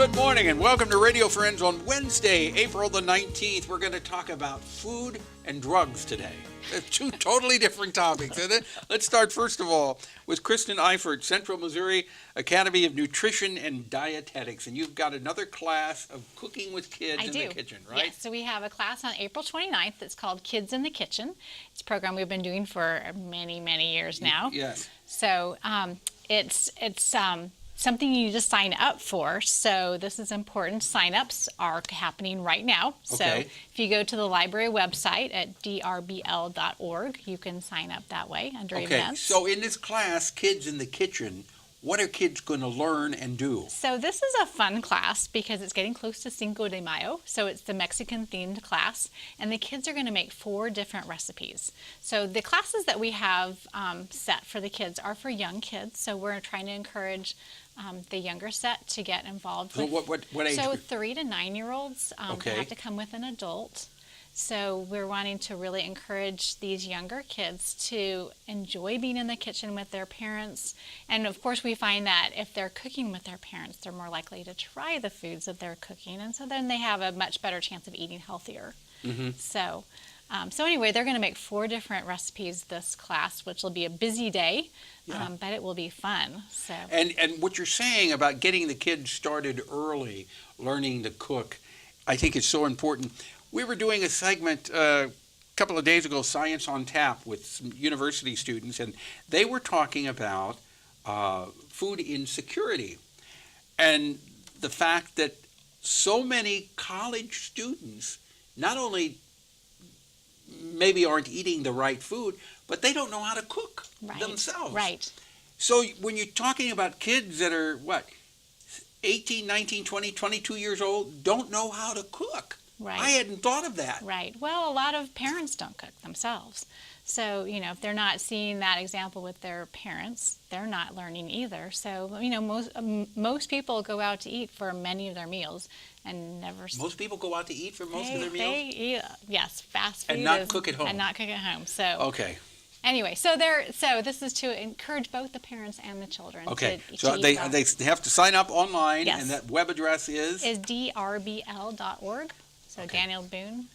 Good morning and welcome to Radio Friends on Wednesday, April the 19th. We're going to talk about food and drugs today. They're two totally different topics, isn't it? Let's start first of all with KRISTEN EIFFERT, Central Missouri Academy of Nutrition and Dietetics. And you've got another class of cooking with kids in the kitchen, right? Yes, so we have a class on April 29th that's called Kids in the Kitchen. It's a program we've been doing for many, many years now. Yes. So it's something you need to sign up for. So this is important. Sign-ups are happening right now. So if you go to the library website at drbl.org, you can sign up that way under events. So in this class, Kids in the Kitchen, what are kids going to learn and do? So this is a fun class because it's getting close to Cinco De Mayo. So it's the Mexican-themed class, and the kids are going to make 4 different recipes. So the classes that we have set for the kids are for young kids. So we're trying to encourage the younger set to get involved. So what age? So 3 to 9-year-olds have to come with an adult. So we're wanting to really encourage these younger kids to enjoy being in the kitchen with their parents. And of course we find that if they're cooking with their parents, they're more likely to try the foods that they're cooking. And so then they have a much better chance of eating healthier. Mm-hmm. So anyway, they're going to make 4 different recipes this class, which will be a busy day, but it will be fun. So. And what you're saying about getting the kids started early, learning to cook, I think is so important. We were doing a segment a couple of days ago, Science on Tap, with some university students, and they were talking about food insecurity and the fact that so many college students not only maybe aren't eating the right food, but they don't know how to cook themselves. Right. So when you're talking about kids that are, 18, 19, 20, 22 years old, don't know how to cook. Right. I hadn't thought of that. Right. Well, a lot of parents don't cook themselves. So, if they're not seeing that example with their parents, they're not learning either. So, most people go out to eat for many of their meals and never... Most people go out to eat for most of their meals? They eat, yes, fast food. And not cook at home. And not cook at home. So... Okay. Anyway, so this is to encourage both the parents and the children. Okay, to so they have to sign up online, yes. And that web address is drbl.org. So okay. Daniel Boone,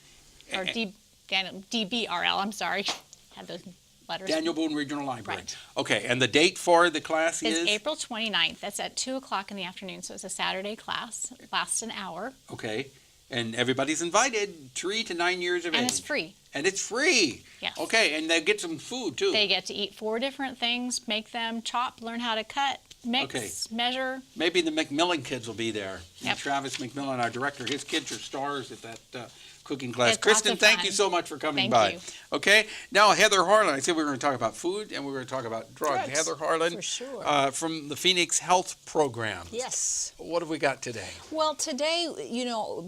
or DBRL, I'm sorry, had those letters. Daniel Boone Regional Library. Right. Okay, and the date for the class is? April 29th. That's at 2 o'clock in the afternoon, so it's a Saturday class. It lasts an hour. Okay, and everybody's invited, 3 to 9 years of age. And it's free. And it's free? Yes. Okay, and they get some food, too. They get to eat 4 different things, make them, chop, learn how to cut, mix, measure. Maybe the McMillen kids will be there. Yep. And Travis McMillen, our director, his kids are stars at that cooking class. It's lots KRISTEN, of thank fun. you so much for coming Thank by. you. Okay, now Heather Harlan. I said we were going to talk about food and we were going to talk about drugs. Heather Harlan, for sure. from the Phoenix Health Program. Yes. What have we got today? Well, today,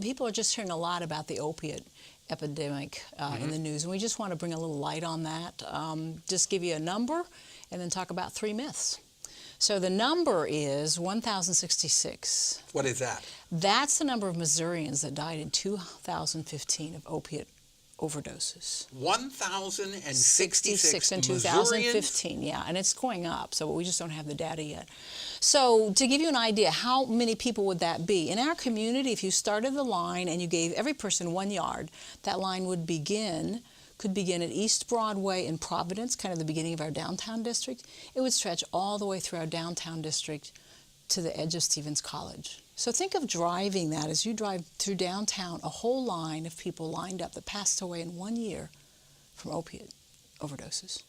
people are just hearing a lot about the opiate epidemic in the news, and we just want to bring a little light on that. Just give you a number and then talk about 3 myths. So the number is 1,066. What is that? That's the number of Missourians that died in 2015 of opiate overdoses. 1,066 in Missourians? 2015, yeah, and it's going up, so we just don't have the data yet. So to give you an idea, how many people would that be? In our community, if you started the line and you gave every person 1 yard, that line could begin at East Broadway in Providence, kind of the beginning of our downtown district. It would stretch all the way through our downtown district to the edge of Stevens College. So think of driving that as you drive through downtown, a whole line of people lined up that passed away in 1 year from opiate overdoses.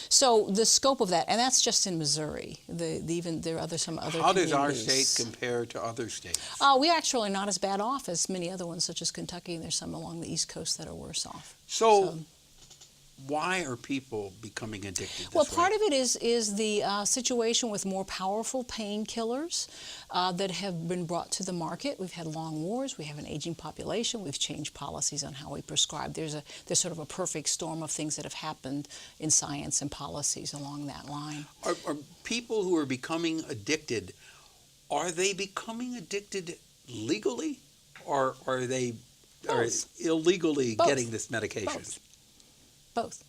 So the scope of that, and that's just in Missouri. There are some other How does our communities. state compare to other states? We actually are not as bad off as many other ones, such as Kentucky, and there's some along the East Coast that are worse off. So why are people becoming addicted this Well, way? part of it is the situation with more powerful painkillers that have been brought to the market. We've had long wars. We have an aging population. We've changed policies on how we prescribe. There's sort of a perfect storm of things that have happened in science and policies along that line. Are people who are becoming addicted, are they becoming addicted legally, or are they illegally getting this medication? Both.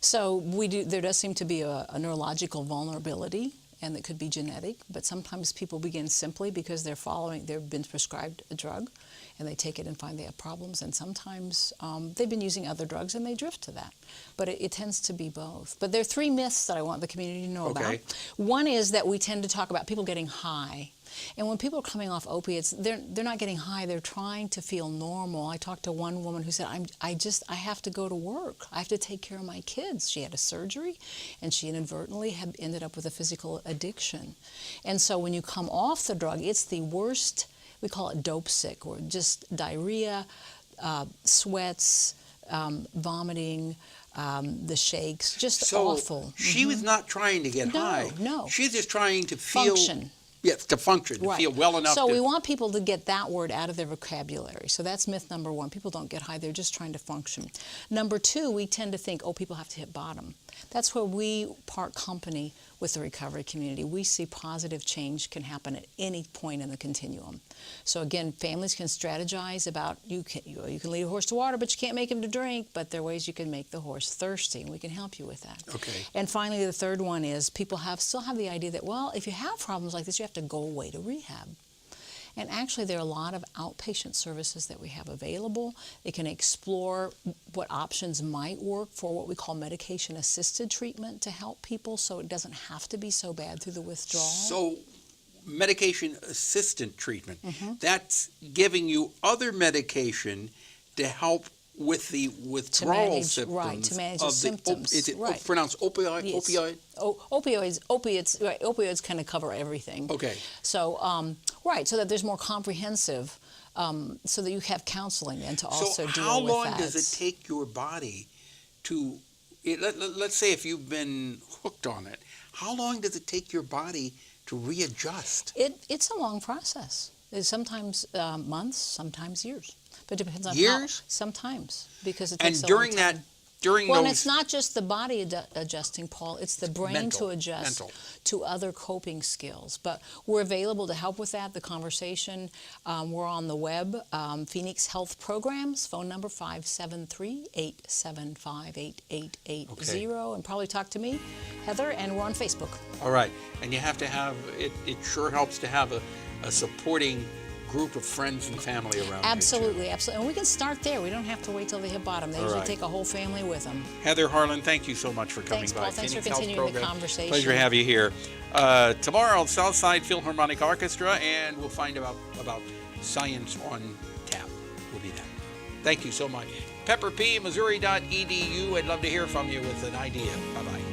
So there does seem to be a neurological vulnerability and it could be genetic, but sometimes people begin simply because they've been prescribed a drug, and they take it and find they have problems, and sometimes they've been using other drugs and they drift to that. But it tends to be both. But there are 3 myths that I want the community to know about. One is that we tend to talk about people getting high. And when people are coming off opiates, they're not getting high, they're trying to feel normal. I talked to one woman who said, I have to go to work. I have to take care of my kids. She had a surgery, and she inadvertently had ended up with a physical addiction. And so when you come off the drug, it's the worst, we call it dope sick, or just diarrhea, sweats, vomiting, the shakes, just awful. She was not trying to get high. No. She's just trying to feel... Function. Yes, to function, to feel well enough. So we want people to get that word out of their vocabulary. So that's myth number 1. People don't get high, they're just trying to function. Number 2, we tend to think, people have to hit bottom. That's where we part company with the recovery community. We see positive change can happen at any point in the continuum. So again, families can strategize about, you can lead a horse to water, but you can't make him to drink, but there are ways you can make the horse thirsty, and we can help you with that. Okay. And finally, the third one is people still have the idea that, well, if you have problems like this, you have to go away to rehab. And actually, there are a lot of outpatient services that we have available. They can explore what options might work for what we call medication-assisted treatment to help people, so it doesn't have to be so bad through the withdrawal. So, medication-assisted treatment, that's giving you other medication to help with the withdrawal symptoms. Right, to manage the symptoms. Is it right. pronounced opioid? Yes. Opioid? Opiates, right, opioids kind of cover everything. Okay. So, right, so that there's more comprehensive, so that you have counseling and to also deal with that. So how long does it take your body to, let's say if you've been hooked on it, how long does it take your body to readjust? It's a long process. It's sometimes months, sometimes years. But it depends on years? Sometimes, because it takes and a during long that, time. during Well, those... and it's not just the body adjusting, Paul. It's the brain to adjust to other coping skills. But we're available to help with that, the conversation. We're on the web, Phoenix Health Programs, phone number 573-875-8880. And probably talk to me, Heather, and we're on Facebook. All right. And you have to have, it sure helps to have a supporting group of friends and family around. Absolutely. And we can start there. We don't have to wait till they hit bottom. They usually take a whole family with them. Heather, Harlan, thank you so much for coming Thanks, by. Paul. Thanks for continuing the conversation. Pleasure to have you here. Tomorrow, Southside Philharmonic Orchestra, and we'll find about science on tap. We'll be there. Thank you so much. Pepper P, Missouri.edu. I'd love to hear from you with an idea. Bye-bye.